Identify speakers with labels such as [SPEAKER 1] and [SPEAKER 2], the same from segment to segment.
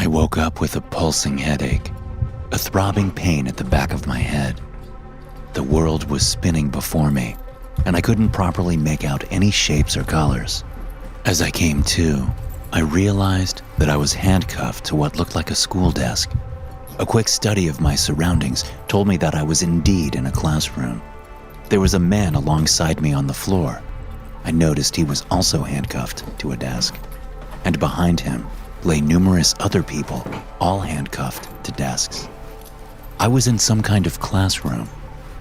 [SPEAKER 1] I woke up with a pulsing headache, a throbbing pain at the back of my head. The world was spinning before me, and I couldn't properly make out any shapes or colors. As I came to, I realized that I was handcuffed to what looked like a school desk. A quick study of my surroundings told me that I was indeed in a classroom. There was a man alongside me on the floor. I noticed he was also handcuffed to a desk, and behind him lay numerous other people, all handcuffed to desks. I was in some kind of classroom,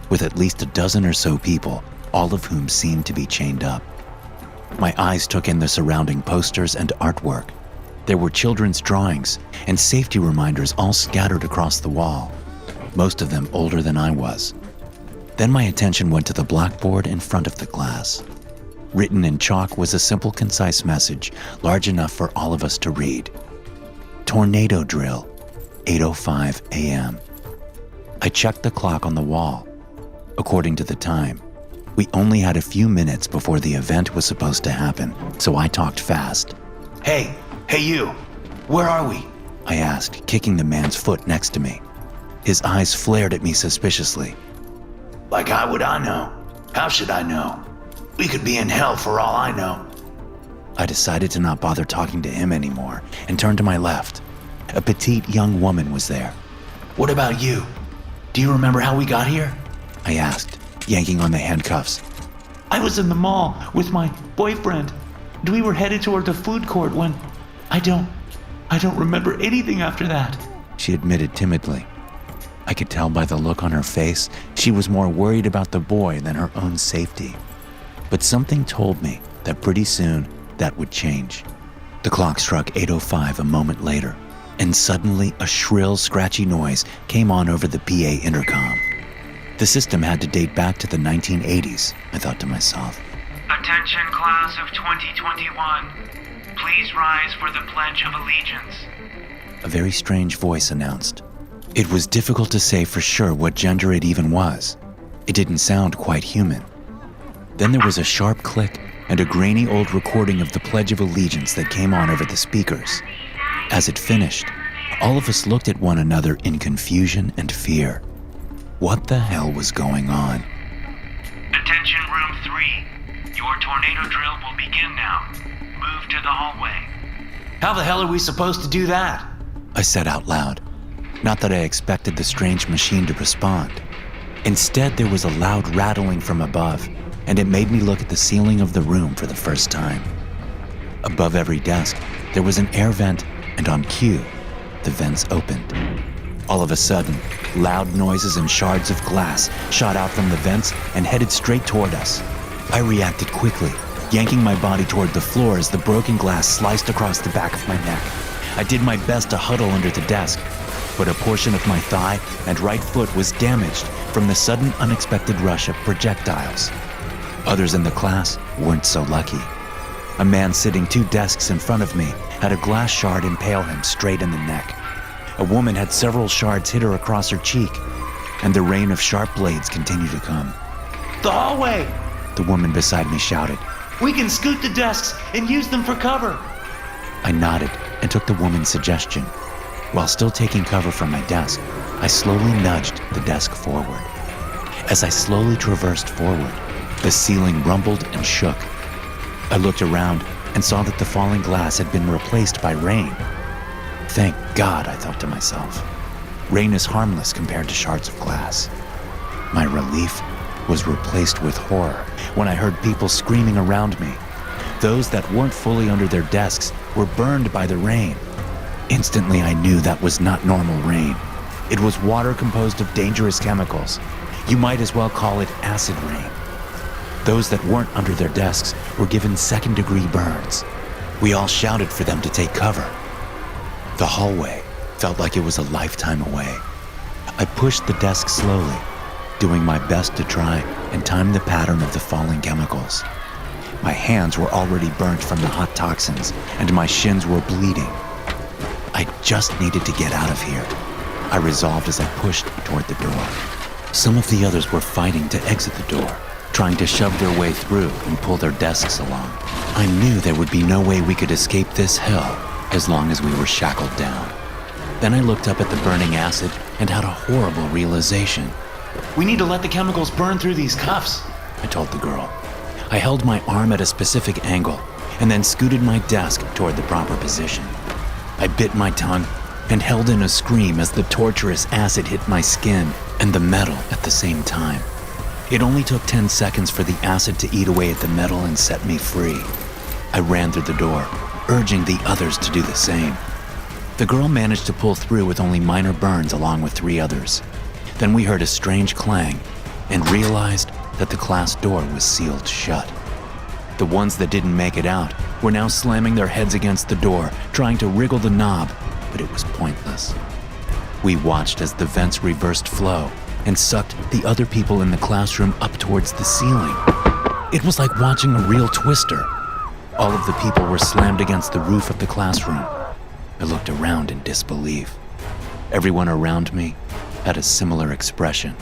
[SPEAKER 1] with at least a dozen or so people, all of whom seemed to be chained up. My eyes took in the surrounding posters and artwork. There were children's drawings and safety reminders all scattered across the wall, most of them older than I was. Then my attention went to the blackboard in front of the class. Written in chalk was a simple, concise message, large enough for all of us to read. Tornado drill, 8:05 a.m. I checked the clock on the wall. According to the time, we only had a few minutes before the event was supposed to happen, so I talked fast. Hey you, where are we? I asked, kicking the man's foot next to me. His eyes flared at me suspiciously. Like how would I know? How should I know? We could be in hell for all I know. I decided to not bother talking to him anymore and turned to my left. A petite young woman was there. What about you? Do you remember how we got here? I asked, yanking on the handcuffs. I was in the mall with my boyfriend, and we were headed toward the food court when I don't remember anything after that, she admitted timidly. I could tell by the look on her face she was more worried about the boy than her own safety. But something told me that pretty soon that would change. The clock struck 8:05 a moment later, and suddenly a shrill, scratchy noise came on over the PA intercom. The system had to date back to the 1980s, I thought to myself.
[SPEAKER 2] Attention class of 2021. Please rise for the Pledge of Allegiance.
[SPEAKER 1] A very strange voice announced. It was difficult to say for sure what gender it even was. It didn't sound quite human. Then there was a sharp click and a grainy old recording of the Pledge of Allegiance that came on over the speakers. As it finished, all of us looked at one another in confusion and fear. What the hell was going on?
[SPEAKER 2] Attention room 3. Your tornado drill will begin now. Move to the hallway.
[SPEAKER 1] How the hell are we supposed to do that? I said out loud. Not that I expected the strange machine to respond. Instead, there was a loud rattling from above, and it made me look at the ceiling of the room for the first time. Above every desk, there was an air vent, and on cue, the vents opened. All of a sudden, loud noises and shards of glass shot out from the vents and headed straight toward us. I reacted quickly, yanking my body toward the floor as the broken glass sliced across the back of my neck. I did my best to huddle under the desk, but a portion of my thigh and right foot was damaged from the sudden, unexpected rush of projectiles. Others in the class weren't so lucky. A man sitting 2 desks in front of me had a glass shard impale him straight in the neck. A woman had several shards hit her across her cheek, and the rain of sharp blades continued to come. The hallway! The woman beside me shouted. We can scoot the desks and use them for cover. I nodded and took the woman's suggestion. While still taking cover from my desk, I slowly nudged the desk forward. As I slowly traversed forward, the ceiling rumbled and shook. I looked around and saw that the falling glass had been replaced by rain. Thank God, I thought to myself. Rain is harmless compared to shards of glass. My relief was replaced with horror when I heard people screaming around me. Those that weren't fully under their desks were burned by the rain. Instantly, I knew that was not normal rain. It was water composed of dangerous chemicals. You might as well call it acid rain. Those that weren't under their desks were given second-degree burns. We all shouted for them to take cover. The hallway felt like it was a lifetime away. I pushed the desk slowly, doing my best to try and time the pattern of the falling chemicals. My hands were already burnt from the hot toxins, and my shins were bleeding. I just needed to get out of here, I resolved as I pushed toward the door. Some of the others were fighting to exit the door, trying to shove their way through and pull their desks along. I knew there would be no way we could escape this hell as long as we were shackled down. Then I looked up at the burning acid and had a horrible realization.
[SPEAKER 2] We need to let the chemicals burn through these cuffs,
[SPEAKER 1] I told the girl. I held my arm at a specific angle and then scooted my desk toward the proper position. I bit my tongue and held in a scream as the torturous acid hit my skin and the metal at the same time. It only took 10 seconds for the acid to eat away at the metal and set me free. I ran through the door, urging the others to do the same. The girl managed to pull through with only minor burns along with 3 others. Then we heard a strange clang and realized that the class door was sealed shut. The ones that didn't make it out were now slamming their heads against the door, trying to wriggle the knob, but it was pointless. We watched as the vents reversed flow and sucked the other people in the classroom up towards the ceiling. It was like watching a real twister. All of the people were slammed against the roof of the classroom. I looked around in disbelief. Everyone around me had a similar expression.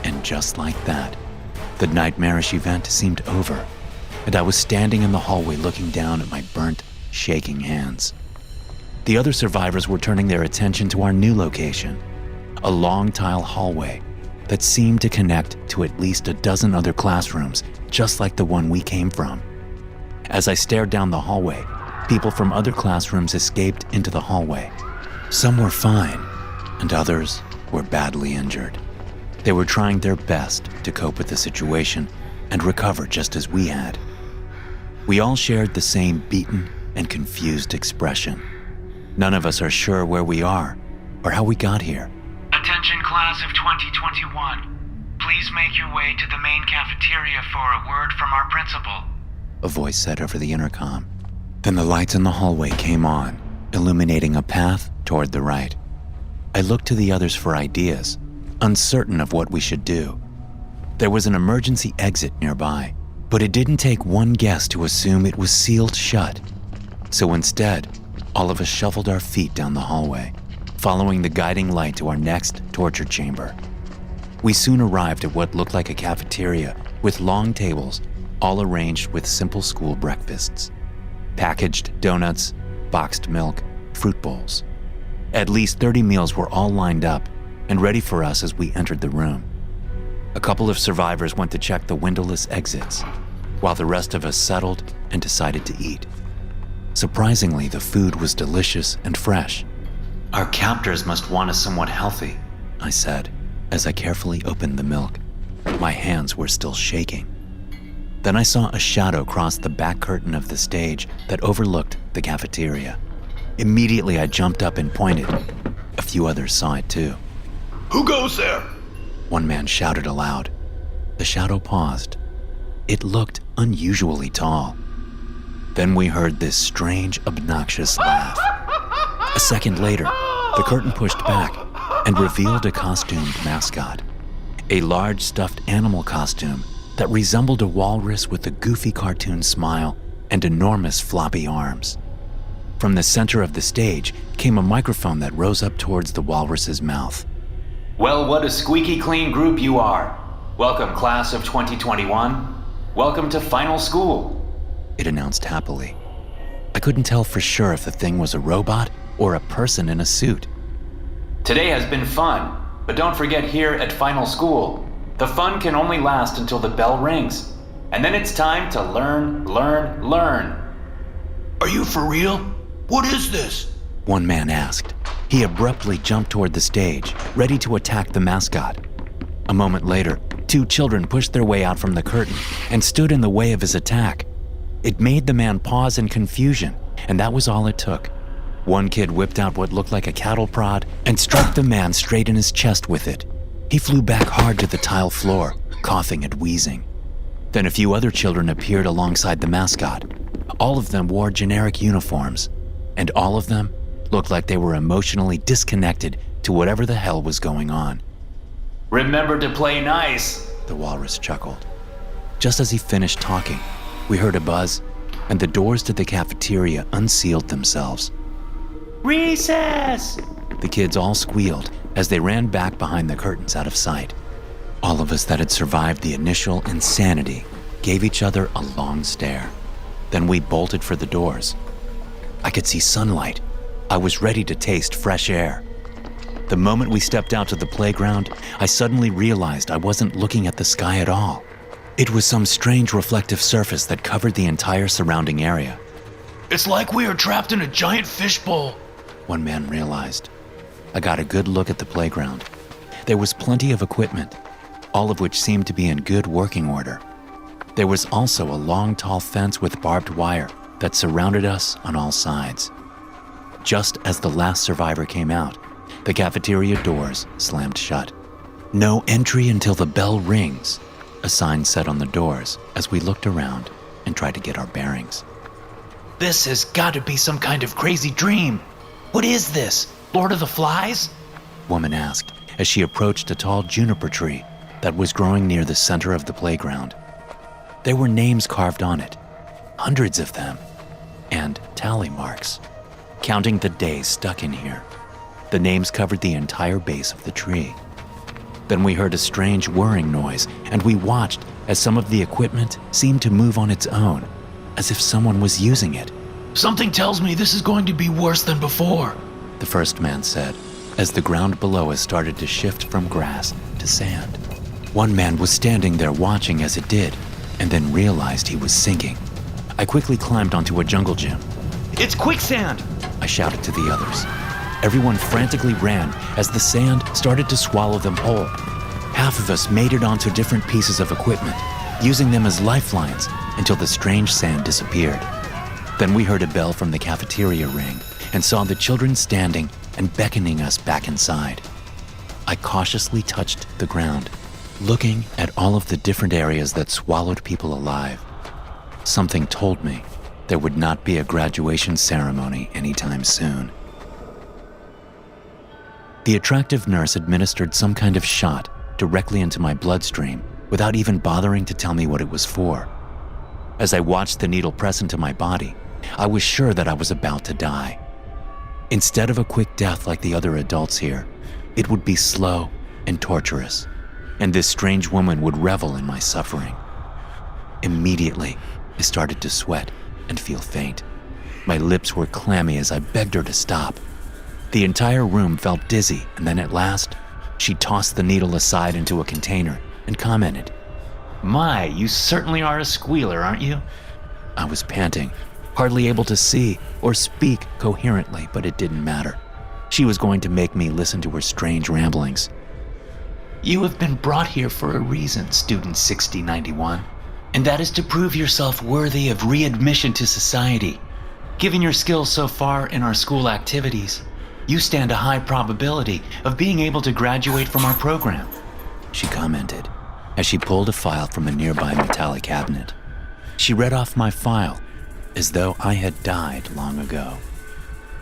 [SPEAKER 1] And just like that, the nightmarish event seemed over, and I was standing in the hallway looking down at my burnt, shaking hands. The other survivors were turning their attention to our new location, a long tile hallway that seemed to connect to at least a dozen other classrooms, just like the one we came from. As I stared down the hallway, people from other classrooms escaped into the hallway. Some were fine, and others were badly injured. They were trying their best to cope with the situation and recover just as we had. We all shared the same beaten and confused expression. None of us are sure where we are or how we got here.
[SPEAKER 2] Attention class of 2021. Please make your way to the main cafeteria for a word from our principal,
[SPEAKER 1] a voice said over the intercom. Then the lights in the hallway came on, illuminating a path toward the right. I looked to the others for ideas, uncertain of what we should do. There was an emergency exit nearby, but it didn't take one guess to assume it was sealed shut. So instead, all of us shuffled our feet down the hallway, following the guiding light to our next torture chamber. We soon arrived at what looked like a cafeteria with long tables, all arranged with simple school breakfasts. Packaged donuts, boxed milk, fruit bowls. At least 30 meals were all lined up and ready for us as we entered the room. A couple of survivors went to check the windowless exits, while the rest of us settled and decided to eat. Surprisingly, the food was delicious and fresh.
[SPEAKER 2] Our captors must want us somewhat healthy,
[SPEAKER 1] I said, as I carefully opened the milk. My hands were still shaking. Then I saw a shadow cross the back curtain of the stage that overlooked the cafeteria. Immediately, I jumped up and pointed. A few others saw it too.
[SPEAKER 3] Who goes there?
[SPEAKER 1] One man shouted aloud. The shadow paused. It looked unusually tall. Then we heard this strange, obnoxious laugh. A second later, the curtain pushed back and revealed a costumed mascot. A large stuffed animal costume that resembled a walrus with a goofy cartoon smile and enormous floppy arms. From the center of the stage came a microphone that rose up towards the walrus's mouth.
[SPEAKER 2] Well, what a squeaky clean group you are. Welcome, class of 2021. Welcome to final school,
[SPEAKER 1] it announced happily. I couldn't tell for sure if the thing was a robot or a person in a suit.
[SPEAKER 2] Today has been fun, but don't forget here at final school, the fun can only last until the bell rings. And then it's time to learn, learn, learn.
[SPEAKER 3] Are you for real? What is this?
[SPEAKER 1] One man asked. He abruptly jumped toward the stage, ready to attack the mascot. A moment later, 2 children pushed their way out from the curtain and stood in the way of his attack. It made the man pause in confusion, and that was all it took. One kid whipped out what looked like a cattle prod and struck the man straight in his chest with it. He flew back hard to the tile floor, coughing and wheezing. Then a few other children appeared alongside the mascot. All of them wore generic uniforms, and all of them looked like they were emotionally disconnected to whatever the hell was going on.
[SPEAKER 2] Remember to play nice,
[SPEAKER 1] the walrus chuckled. Just as he finished talking, we heard a buzz, and the doors to the cafeteria unsealed themselves.
[SPEAKER 2] Recess!
[SPEAKER 1] The kids all squealed as they ran back behind the curtains out of sight. All of us that had survived the initial insanity gave each other a long stare. Then we bolted for the doors. I could see sunlight, I was ready to taste fresh air. The moment we stepped out to the playground, I suddenly realized I wasn't looking at the sky at all. It was some strange reflective surface that covered the entire surrounding area.
[SPEAKER 3] It's like we are trapped in a giant fishbowl,
[SPEAKER 1] one man realized. I got a good look at the playground. There was plenty of equipment, all of which seemed to be in good working order. There was also a long, tall fence with barbed wire that surrounded us on all sides. Just as the last survivor came out, the cafeteria doors slammed shut. "No entry until the bell rings," a sign said on the doors as we looked around and tried to get our bearings.
[SPEAKER 3] This has got to be some kind of crazy dream. What is this? Lord of the Flies?
[SPEAKER 1] Woman asked as she approached a tall juniper tree that was growing near the center of the playground. There were names carved on it, hundreds of them, and tally marks, counting the days stuck in here. The names covered the entire base of the tree. Then we heard a strange whirring noise, and we watched as some of the equipment seemed to move on its own, as if someone was using it.
[SPEAKER 3] Something tells me this is going to be worse than before,
[SPEAKER 1] the first man said, as the ground below us started to shift from grass to sand. One man was standing there watching as it did, and then realized he was sinking. I quickly climbed onto a jungle gym.
[SPEAKER 3] It's quicksand,
[SPEAKER 1] I shouted to the others. Everyone frantically ran as the sand started to swallow them whole. Half of us made it onto different pieces of equipment, using them as lifelines until the strange sand disappeared. Then we heard a bell from the cafeteria ring and saw the children standing and beckoning us back inside. I cautiously touched the ground, looking at all of the different areas that swallowed people alive. Something told me there would not be a graduation ceremony anytime soon. The attractive nurse administered some kind of shot directly into my bloodstream without even bothering to tell me what it was for. As I watched the needle press into my body, I was sure that I was about to die. Instead of a quick death like the other adults here, it would be slow and torturous, and this strange woman would revel in my suffering. Immediately, I started to sweat and feel faint. My lips were clammy as I begged her to stop. The entire room felt dizzy, and then at last, she tossed the needle aside into a container and commented,
[SPEAKER 2] "My, you certainly are a squealer, aren't you?"
[SPEAKER 1] I was panting, hardly able to see or speak coherently, but it didn't matter. She was going to make me listen to her strange ramblings.
[SPEAKER 2] "You have been brought here for a reason, student 6091, and that is to prove yourself worthy of readmission to society. Given your skills so far in our school activities, you stand a high probability of being able to graduate from our program,"
[SPEAKER 1] she commented as she pulled a file from a nearby metallic cabinet. She read off my file as though I had died long ago.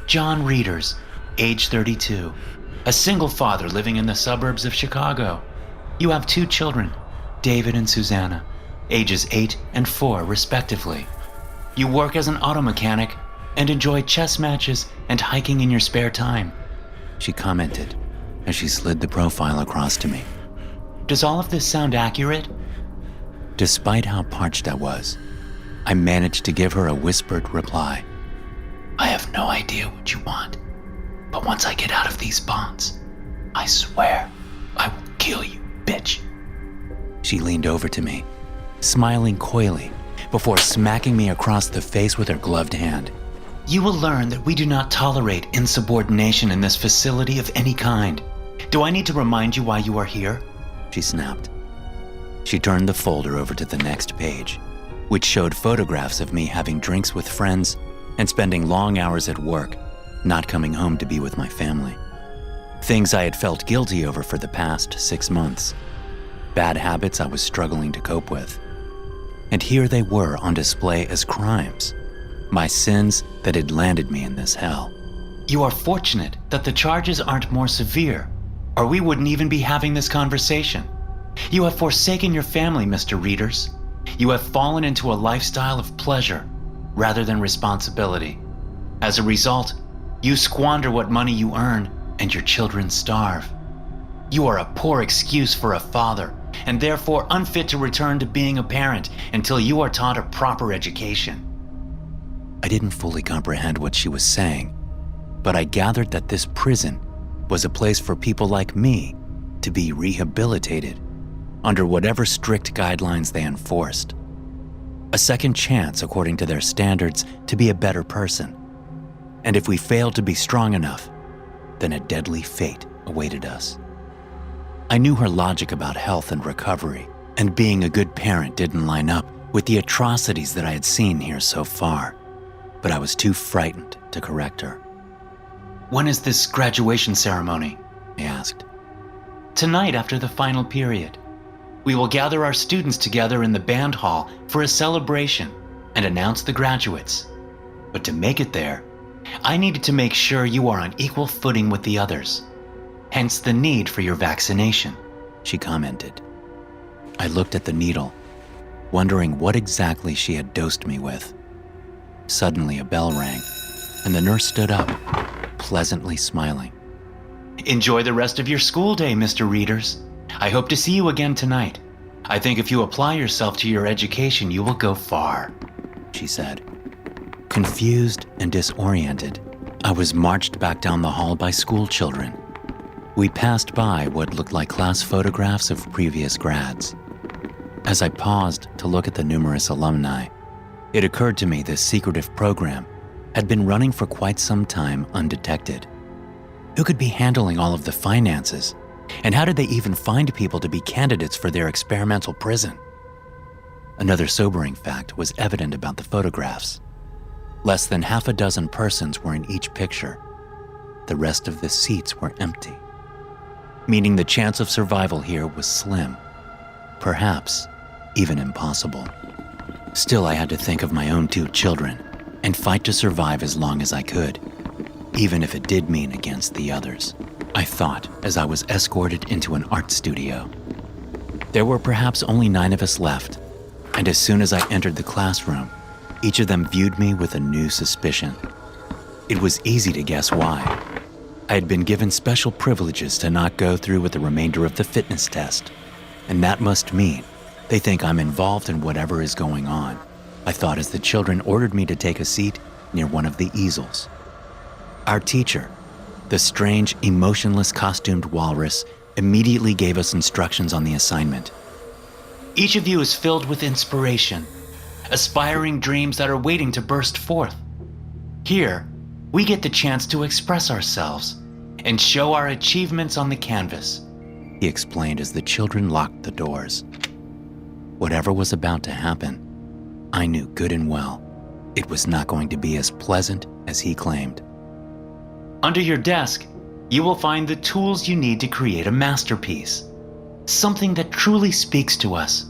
[SPEAKER 2] "John Reeders, age 32, a single father living in the suburbs of Chicago. You have 2 children, David and Susanna, ages 8 and 4 respectively. You work as an auto mechanic and enjoy chess matches and hiking in your spare time,"
[SPEAKER 1] she commented as she slid the profile across to me.
[SPEAKER 2] "Does all of this sound accurate?"
[SPEAKER 1] Despite how parched I was, I managed to give her a whispered reply.
[SPEAKER 3] I have no idea what you want, but once I get out of these bonds, I swear I will kill you, bitch.
[SPEAKER 1] She leaned over to me, smiling coyly, before smacking me across the face with her gloved hand.
[SPEAKER 2] "You will learn that we do not tolerate insubordination in this facility of any kind. Do I need to remind you why you are here?"
[SPEAKER 1] She snapped. She turned the folder over to the next page, which showed photographs of me having drinks with friends and spending long hours at work, not coming home to be with my family. Things I had felt guilty over for the past 6 months. Bad habits I was struggling to cope with. And here they were on display as crimes, my sins that had landed me in this hell.
[SPEAKER 2] "You are fortunate that the charges aren't more severe, or we wouldn't even be having this conversation. You have forsaken your family, Mr. Reeders. You have fallen into a lifestyle of pleasure rather than responsibility. As a result, you squander what money you earn and your children starve. You are a poor excuse for a father and therefore unfit to return to being a parent until you are taught a proper education."
[SPEAKER 1] I didn't fully comprehend what she was saying, but I gathered that this prison was a place for people like me to be rehabilitated under whatever strict guidelines they enforced. A second chance, according to their standards, to be a better person. And if we failed to be strong enough, then a deadly fate awaited us. I knew her logic about health and recovery, and being a good parent didn't line up with the atrocities that I had seen here so far, but I was too frightened to correct her.
[SPEAKER 2] When is this graduation ceremony?
[SPEAKER 1] I asked.
[SPEAKER 2] Tonight after the final period. We will gather our students together in the band hall for a celebration and announce the graduates. But to make it there, I needed to make sure you are on equal footing with the others. Hence the need for your vaccination, she commented.
[SPEAKER 1] I looked at the needle, wondering what exactly she had dosed me with. Suddenly a bell rang, and the nurse stood up, pleasantly smiling.
[SPEAKER 2] Enjoy the rest of your school day, Mr. Readers. I hope to see you again tonight. I think if you apply yourself to your education, you will go far,
[SPEAKER 1] she said. Confused and disoriented, I was marched back down the hall by school children. We passed by what looked like class photographs of previous grads. As I paused to look at the numerous alumni, it occurred to me this secretive program had been running for quite some time undetected. Who could be handling all of the finances? And how did they even find people to be candidates for their experimental prison? Another sobering fact was evident about the photographs. Less than half a dozen persons were in each picture. The rest of the seats were empty, meaning the chance of survival here was slim, perhaps even impossible. Still, I had to think of my own 2 children and fight to survive as long as I could, even if it did mean against the others, I thought as I was escorted into an art studio. There were perhaps only 9 of us left, and as soon as I entered the classroom, each of them viewed me with a new suspicion. It was easy to guess why. I had been given special privileges to not go through with the remainder of the fitness test, and that must mean they think I'm involved in whatever is going on, I thought as the children ordered me to take a seat near one of the easels. Our teacher, the strange, emotionless costumed walrus, immediately gave us instructions on the assignment.
[SPEAKER 2] Each of you is filled with inspiration, aspiring dreams that are waiting to burst forth. Here, we get the chance to express ourselves and show our achievements on the canvas,
[SPEAKER 1] he explained as the children locked the doors. Whatever was about to happen, I knew good and well it was not going to be as pleasant as he claimed.
[SPEAKER 2] Under your desk, you will find the tools you need to create a masterpiece, something that truly speaks to us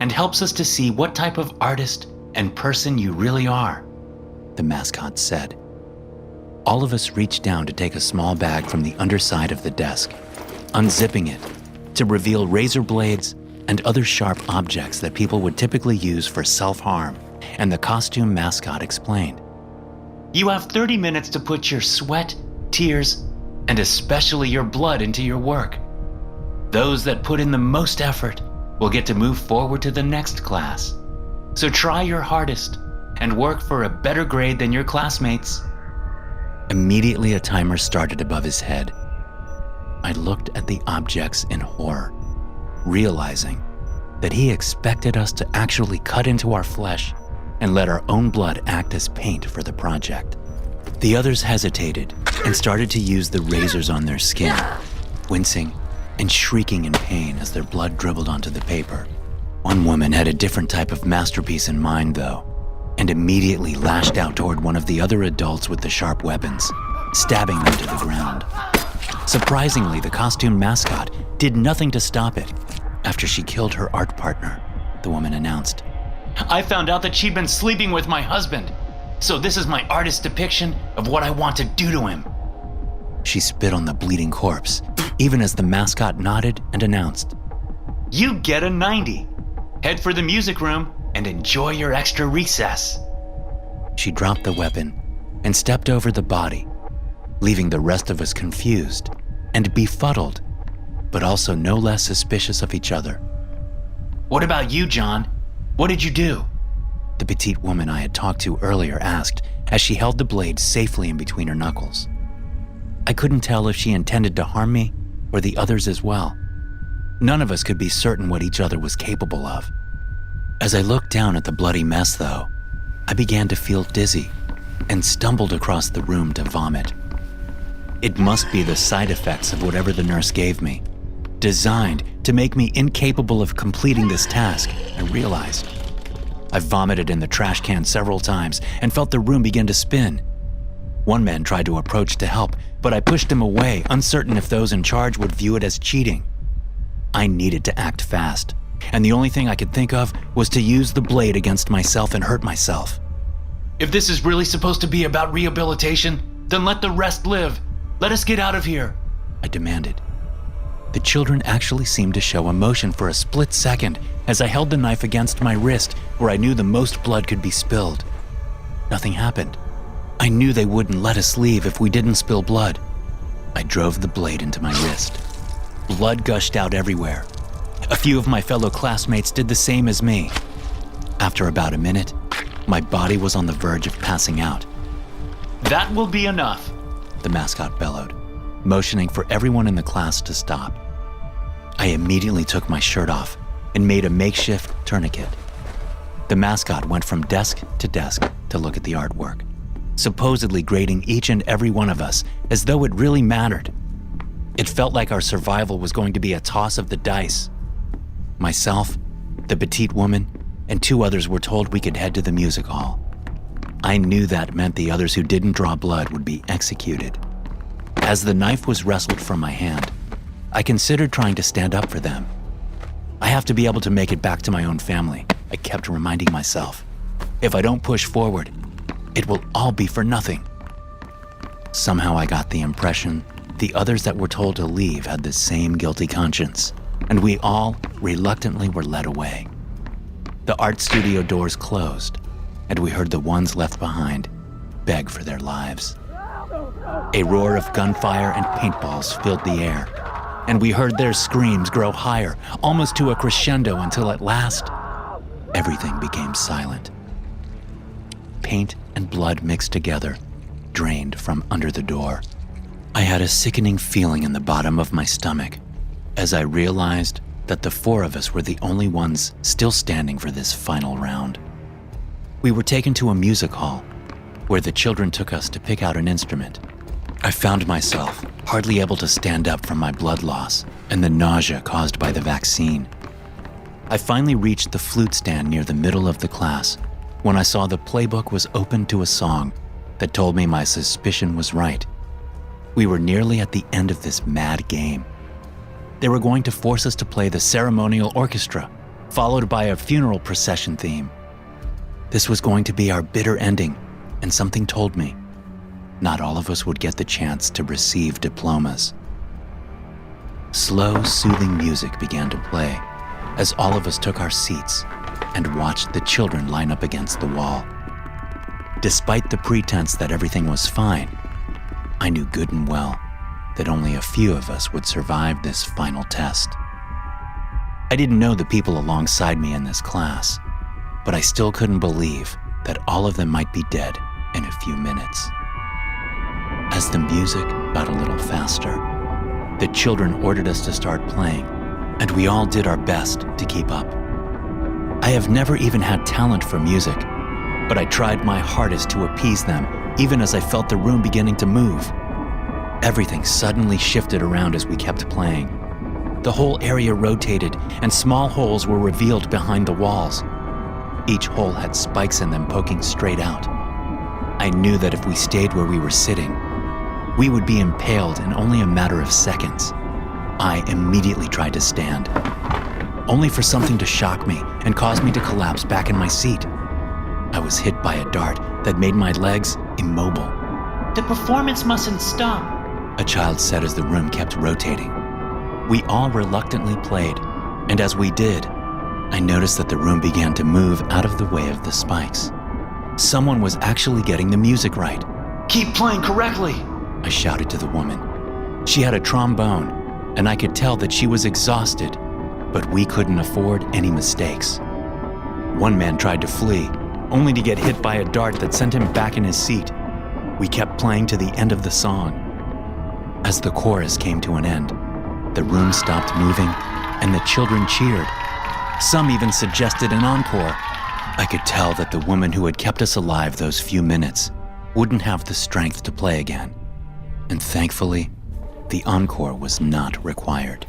[SPEAKER 2] and helps us to see what type of artist and person you really are,
[SPEAKER 1] the mascot said. All of us reached down to take a small bag from the underside of the desk, unzipping it to reveal razor blades and other sharp objects that people would typically use for self-harm, and the costume mascot explained.
[SPEAKER 2] You have 30 minutes to put your sweat, tears, and especially your blood into your work. Those that put in the most effort will get to move forward to the next class. So try your hardest and work for a better grade than your classmates.
[SPEAKER 1] Immediately, a timer started above his head. I looked at the objects in horror, realizing that he expected us to actually cut into our flesh and let our own blood act as paint for the project. The others hesitated and started to use the razors on their skin, wincing and shrieking in pain as their blood dribbled onto the paper. One woman had a different type of masterpiece in mind, though, and immediately lashed out toward one of the other adults with the sharp weapons, stabbing them to the ground. Surprisingly, the costume mascot did nothing to stop it. After she killed her art partner, the woman announced,
[SPEAKER 2] I found out that she'd been sleeping with my husband, so this is my artist's depiction of what I want to do to him.
[SPEAKER 1] She spit on the bleeding corpse, even as the mascot nodded and announced,
[SPEAKER 2] You get a 90. Head for the music room and enjoy your extra recess.
[SPEAKER 1] She dropped the weapon and stepped over the body, leaving the rest of us confused and befuddled, but also no less suspicious of each other.
[SPEAKER 2] What about you, John? What did you do?
[SPEAKER 1] The petite woman I had talked to earlier asked as she held the blade safely in between her knuckles. I couldn't tell if she intended to harm me or the others as well. None of us could be certain what each other was capable of. As I looked down at the bloody mess, though, I began to feel dizzy and stumbled across the room to vomit. It must be the side effects of whatever the nurse gave me, designed to make me incapable of completing this task, I realized. I vomited in the trash can several times and felt the room begin to spin. One man tried to approach to help, but I pushed him away, uncertain if those in charge would view it as cheating. I needed to act fast, and the only thing I could think of was to use the blade against myself and hurt myself.
[SPEAKER 2] If this is really supposed to be about rehabilitation, then let the rest live. Let us get out of here,
[SPEAKER 1] I demanded. The children actually seemed to show emotion for a split second as I held the knife against my wrist where I knew the most blood could be spilled. Nothing happened. I knew they wouldn't let us leave if we didn't spill blood. I drove the blade into my wrist. Blood gushed out everywhere. A few of my fellow classmates did the same as me. After about a minute, my body was on the verge of passing out.
[SPEAKER 2] That will be enough,
[SPEAKER 1] the mascot bellowed, motioning for everyone in the class to stop. I immediately took my shirt off and made a makeshift tourniquet. The mascot went from desk to look at the artwork, supposedly grading each and every one of us as though it really mattered. It felt like our survival was going to be a toss of the dice. Myself, the petite woman, and 2 others were told we could head to the music hall. I knew that meant the others who didn't draw blood would be executed. As the knife was wrestled from my hand, I considered trying to stand up for them. I have to be able to make it back to my own family, I kept reminding myself. If I don't push forward, it will all be for nothing. Somehow I got the impression the others that were told to leave had the same guilty conscience, and we all reluctantly were led away. The art studio doors closed, and we heard the ones left behind beg for their lives. A roar of gunfire and paintballs filled the air, and we heard their screams grow higher, almost to a crescendo, until at last, everything became silent. Paint and blood mixed together, drained from under the door. I had a sickening feeling in the bottom of my stomach as I realized that the 4 of us were the only ones still standing for this final round. We were taken to a music hall where the children took us to pick out an instrument. I found myself hardly able to stand up from my blood loss and the nausea caused by the vaccine. I finally reached the flute stand near the middle of the class when I saw the playbook was open to a song that told me my suspicion was right. We were nearly at the end of this mad game. They were going to force us to play the ceremonial orchestra, followed by a funeral procession theme. This was going to be our bitter ending, and something told me not all of us would get the chance to receive diplomas. Slow, soothing music began to play as all of us took our seats and watched the children line up against the wall. Despite the pretense that everything was fine, I knew good and well that only a few of us would survive this final test. I didn't know the people alongside me in this class, but I still couldn't believe that all of them might be dead in a few minutes. As the music got a little faster, the children ordered us to start playing, and we all did our best to keep up. I have never even had talent for music, but I tried my hardest to appease them, even as I felt the room beginning to move. Everything suddenly shifted around as we kept playing. The whole area rotated, and small holes were revealed behind the walls. Each hole had spikes in them poking straight out. I knew that if we stayed where we were sitting, we would be impaled in only a matter of seconds. I immediately tried to stand, only for something to shock me and cause me to collapse back in my seat. I was hit by a dart that made my legs immobile.
[SPEAKER 2] The performance mustn't stop,
[SPEAKER 1] a child said as the room kept rotating. We all reluctantly played, and as we did, I noticed that the room began to move out of the way of the spikes. Someone was actually getting the music right.
[SPEAKER 2] Keep playing correctly,
[SPEAKER 1] I shouted to the woman. She had a trombone, and I could tell that she was exhausted, but we couldn't afford any mistakes. One man tried to flee, only to get hit by a dart that sent him back in his seat. We kept playing to the end of the song. As the chorus came to an end, the room stopped moving and the children cheered. Some even suggested an encore. I could tell that the woman who had kept us alive those few minutes wouldn't have the strength to play again. And thankfully, the encore was not required.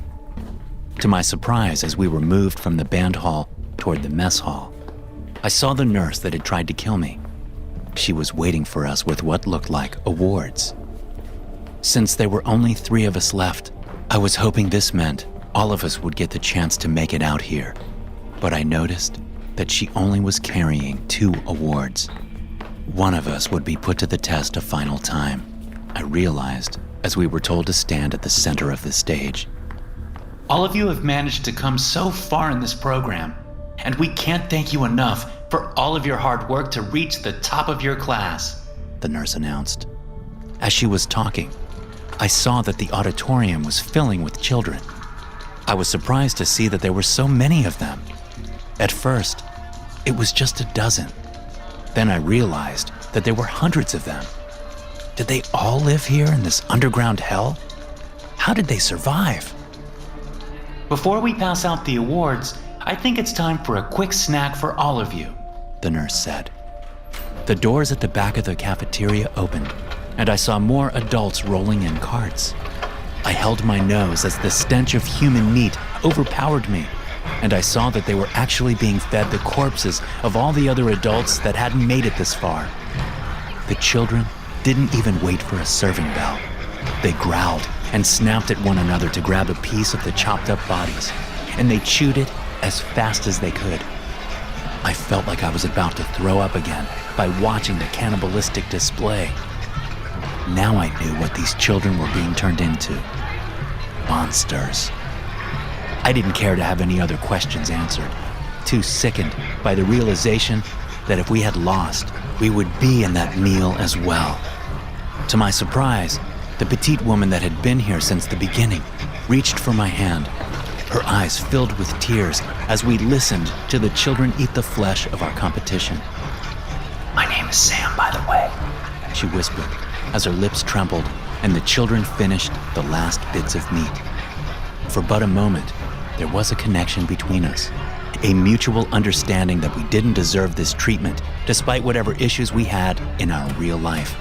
[SPEAKER 1] To my surprise, as we were moved from the band hall toward the mess hall, I saw the nurse that had tried to kill me. She was waiting for us with what looked like awards. Since there were only 3 of us left, I was hoping this meant all of us would get the chance to make it out here. But I noticed that she only was carrying 2 awards. One of us would be put to the test a final time, I realized as we were told to stand at the center of the stage.
[SPEAKER 2] All of you have managed to come so far in this program, and we can't thank you enough for all of your hard work to reach the top of your class,
[SPEAKER 1] the nurse announced. As she was talking, I saw that the auditorium was filling with children. I was surprised to see that there were so many of them. At first, it was just a dozen. Then I realized that there were hundreds of them. Did they all live here in this underground hell? How did they survive?
[SPEAKER 2] Before we pass out the awards, I think it's time for a quick snack for all of you,
[SPEAKER 1] the nurse said. The doors at the back of the cafeteria opened, and I saw more adults rolling in carts. I held my nose as the stench of human meat overpowered me, and I saw that they were actually being fed the corpses of all the other adults that hadn't made it this far. The children didn't even wait for a serving bell. They growled and snapped at one another to grab a piece of the chopped up bodies, and they chewed it as fast as they could. I felt like I was about to throw up again by watching the cannibalistic display. Now I knew what these children were being turned into. Monsters. I didn't care to have any other questions answered, too sickened by the realization that if we had lost, we would be in that meal as well. To my surprise, the petite woman that had been here since the beginning reached for my hand, her eyes filled with tears as we listened to the children eat the flesh of our competition.
[SPEAKER 3] My name is Sam, by the way,
[SPEAKER 1] she whispered as her lips trembled and the children finished the last bits of meat. For but a moment, there was a connection between us, a mutual understanding that we didn't deserve this treatment despite whatever issues we had in our real life.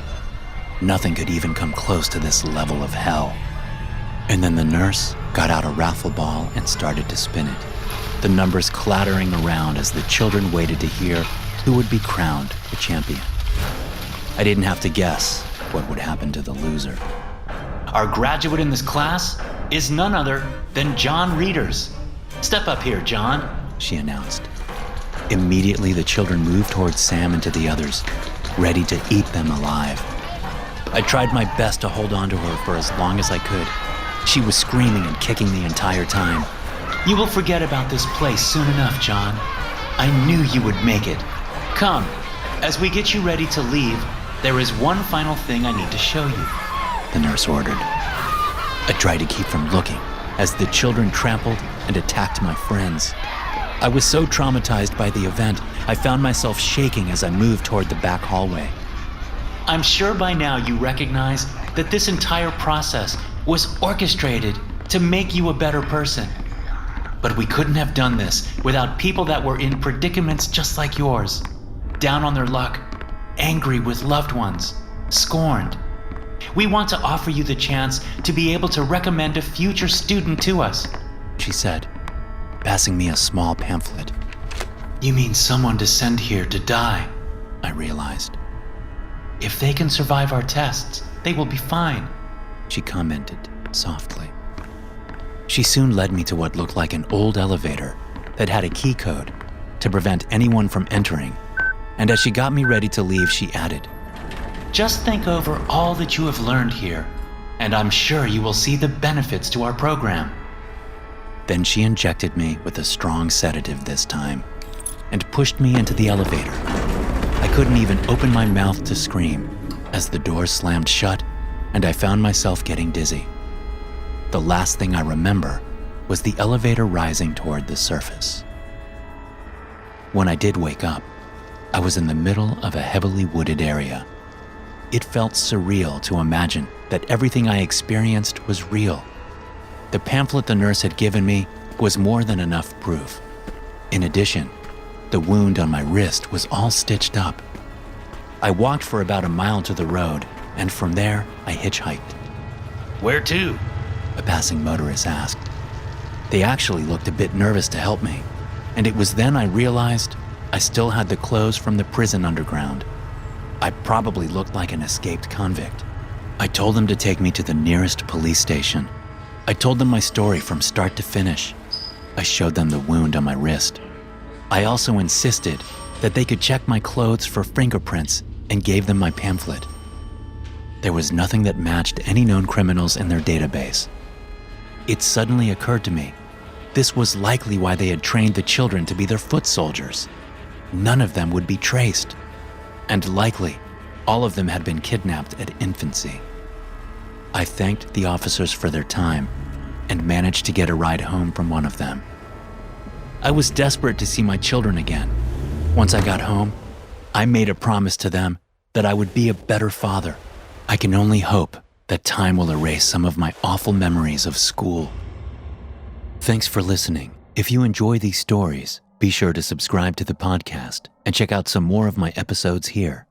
[SPEAKER 1] Nothing could even come close to this level of hell. And then the nurse got out a raffle ball and started to spin it, the numbers clattering around as the children waited to hear who would be crowned the champion. I didn't have to guess what would happen to the loser.
[SPEAKER 2] Our graduate in this class is none other than John Readers. Step up here, John,
[SPEAKER 1] she announced. Immediately, the children moved towards Sam and to the others, ready to eat them alive. I tried my best to hold on to her for as long as I could. She was screaming and kicking the entire time.
[SPEAKER 2] You will forget about this place soon enough, John. I knew you would make it. Come, as we get you ready to leave, there is one final thing I need to show you,
[SPEAKER 1] the nurse ordered. I tried to keep from looking as the children trampled and attacked my friends. I was so traumatized by the event, I found myself shaking as I moved toward the back hallway.
[SPEAKER 2] I'm sure by now you recognize that this entire process was orchestrated to make you a better person. But we couldn't have done this without people that were in predicaments just like yours, down on their luck, angry with loved ones, scorned. We want to offer you the chance to be able to recommend a future student to us,
[SPEAKER 1] she said, passing me a small pamphlet.
[SPEAKER 2] You mean someone to send here to die,
[SPEAKER 1] I realized.
[SPEAKER 2] If they can survive our tests, they will be fine,
[SPEAKER 1] she commented softly. She soon led me to what looked like an old elevator that had a key code to prevent anyone from entering, and as she got me ready to leave, she added,
[SPEAKER 2] just think over all that you have learned here, and I'm sure you will see the benefits to our program.
[SPEAKER 1] Then she injected me with a strong sedative this time and pushed me into the elevator. I couldn't even open my mouth to scream as the doors slammed shut and I found myself getting dizzy. The last thing I remember was the elevator rising toward the surface. When I did wake up, I was in the middle of a heavily wooded area. It felt surreal to imagine that everything I experienced was real. The pamphlet the nurse had given me was more than enough proof. In addition, the wound on my wrist was all stitched up. I walked for about a mile to the road, and from there, I hitchhiked.
[SPEAKER 2] Where to?
[SPEAKER 1] A passing motorist asked. They actually looked a bit nervous to help me, and it was then I realized I still had the clothes from the prison underground. I probably looked like an escaped convict. I told them to take me to the nearest police station. I told them my story from start to finish. I showed them the wound on my wrist. I also insisted that they could check my clothes for fingerprints and gave them my pamphlet. There was nothing that matched any known criminals in their database. It suddenly occurred to me, this was likely why they had trained the children to be their foot soldiers. None of them would be traced. And likely, all of them had been kidnapped at infancy. I thanked the officers for their time and managed to get a ride home from one of them. I was desperate to see my children again. Once I got home, I made a promise to them that I would be a better father. I can only hope that time will erase some of my awful memories of school. Thanks for listening. If you enjoy these stories, be sure to subscribe to the podcast and check out some more of my episodes here.